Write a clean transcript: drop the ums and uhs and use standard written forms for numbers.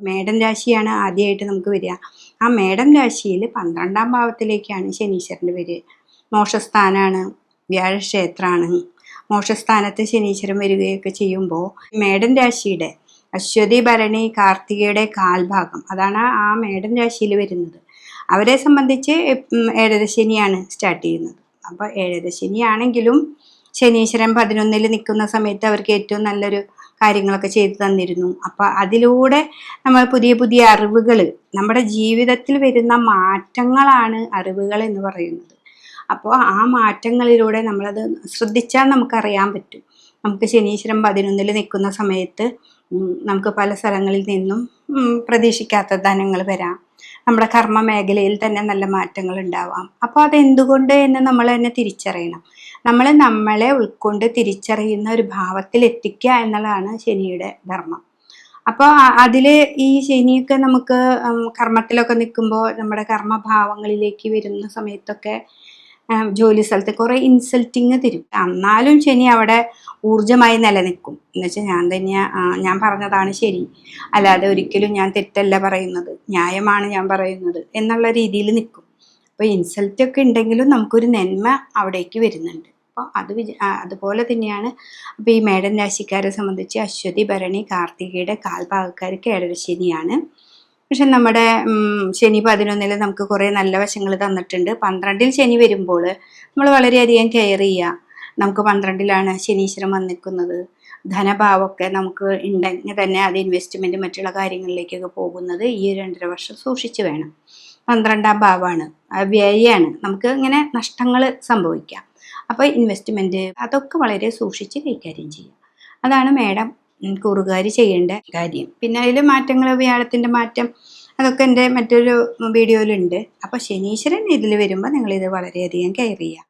മേടൻ രാശിയാണ് ആദ്യമായിട്ട് നമുക്ക് വരിക. ആ മേടൻ രാശിയിൽ 12ാം ഭാവത്തിലേക്കാണ് ശനീശ്വരൻ്റെ വരിക. മോക്ഷസ്ഥാനാണ്, വ്യാഴക്ഷേത്രമാണ്. മോക്ഷസ്ഥാനത്ത് ശനീശ്വരൻ വരികയൊക്കെ ചെയ്യുമ്പോൾ മേടൻ രാശിയുടെ അശ്വതി, ഭരണി, കാർത്തികയുടെ കാൽഭാഗം, അതാണ് ആ മേടൻ രാശിയിൽ വരുന്നത്. അവരെ സംബന്ധിച്ച് ഏഴര ശനിയാണ് സ്റ്റാർട്ട് ചെയ്യുന്നത്. അപ്പോൾ ഏഴര ശനിയാണെങ്കിലും ശനീശ്വരൻ 11ൽ നിൽക്കുന്ന സമയത്ത് അവർക്ക് ഏറ്റവും നല്ലൊരു കാര്യങ്ങളൊക്കെ ചെയ്തു തന്നിരുന്നു. അപ്പോൾ അതിലൂടെ നമ്മൾ പുതിയ പുതിയ അറിവുകൾ, നമ്മുടെ ജീവിതത്തിൽ വരുന്ന മാറ്റങ്ങളാണ് അറിവുകൾ എന്ന് പറയുന്നത്. അപ്പോൾ ആ മാറ്റങ്ങളിലൂടെ നമ്മളത് ശ്രദ്ധിച്ചാൽ നമുക്കറിയാൻ പറ്റും. നമുക്ക് ശനീശ്വരൻ 11ൽ നിൽക്കുന്ന സമയത്ത് നമുക്ക് പല സ്ഥലങ്ങളിൽ നിന്നും പ്രതീക്ഷിക്കാത്ത ധനങ്ങൾ വരാം. നമ്മുടെ കർമ്മ മേഖലയിൽ തന്നെ നല്ല മാറ്റങ്ങൾ ഉണ്ടാവാം. അപ്പോൾ അതെന്തുകൊണ്ട് എന്ന് നമ്മൾ തന്നെ തിരിച്ചറിയണം. നമ്മളെ ഉൾക്കൊണ്ട് തിരിച്ചറിയുന്ന ഒരു ഭാവത്തിൽ എത്തിക്കുക എന്നുള്ളതാണ് ശനിയുടെ ധർമ്മം. അപ്പോൾ അതിൽ ഈ ശനിയൊക്കെ നമുക്ക് കർമ്മത്തിലൊക്കെ നിൽക്കുമ്പോൾ നമ്മുടെ കർമ്മഭാവങ്ങളിലേക്ക് വരുന്ന സമയത്തൊക്കെ ജോലി സ്ഥലത്ത് കുറേ ഇൻസൾട്ടിങ് തരും. എന്നാലും ശനി അവിടെ ഊർജമായി നിലനിൽക്കും. എന്നുവെച്ചാൽ ഞാൻ പറഞ്ഞതാണ് ശരി, അല്ലാതെ ഒരിക്കലും ഞാൻ തെറ്റല്ല പറയുന്നത്, ന്യായമാണ് ഞാൻ പറയുന്നത് എന്നുള്ള രീതിയിൽ നിൽക്കും. അപ്പോൾ ഇൻസൾട്ടൊക്കെ ഉണ്ടെങ്കിലും നമുക്കൊരു നന്മ അവിടേക്ക് വരുന്നുണ്ട്. അപ്പോൾ അതുപോലെ തന്നെയാണ്. അപ്പോൾ ഈ മേടൻ രാശിക്കാരെ സംബന്ധിച്ച് അശ്വതി, ഭരണി, കാർത്തികയുടെ കാൽഭാഗക്കാർക്ക് ഏഴര ശനിയാണ്. പക്ഷെ നമ്മുടെ ശനി 11ൽ നമുക്ക് കുറേ നല്ല വശങ്ങൾ തന്നിട്ടുണ്ട്. 12ൽ ശനി വരുമ്പോൾ നമ്മൾ വളരെയധികം കെയർ ചെയ്യുക. നമുക്ക് 12ലാണ് ശനീശ്വരൻ വന്നിരിക്കുന്നത്. ധനഭാവമൊക്കെ നമുക്ക് ഉണ്ടെങ്കിൽ തന്നെ അത് ഇൻവെസ്റ്റ്മെൻറ്റ് മറ്റുള്ള കാര്യങ്ങളിലേക്കൊക്കെ പോകുന്നത് ഈ 2.5 വർഷം സൂക്ഷിച്ച് വേണം. 12ാം ഭാവമാണ്, വ്യയാണ്, നമുക്ക് ഇങ്ങനെ നഷ്ടങ്ങൾ സംഭവിക്കാം. അപ്പോൾ ഇൻവെസ്റ്റ്മെൻറ്റ് അതൊക്കെ വളരെ സൂക്ഷിച്ച് കൈകാര്യം ചെയ്യുക. അതാണ് മേടം കൂറുകാർ ചെയ്യേണ്ട കാര്യം. പിന്നെ അതിൽ മാറ്റങ്ങൾ, വ്യാഴത്തിൻ്റെ മാറ്റം, അതൊക്കെ എൻ്റെ മറ്റൊരു വീഡിയോയിലുണ്ട്. അപ്പോൾ ശനീശ്വരൻ ഇതിൽ വരുമ്പോൾ നിങ്ങളിത് വളരെയധികം കെയർ ചെയ്യുക.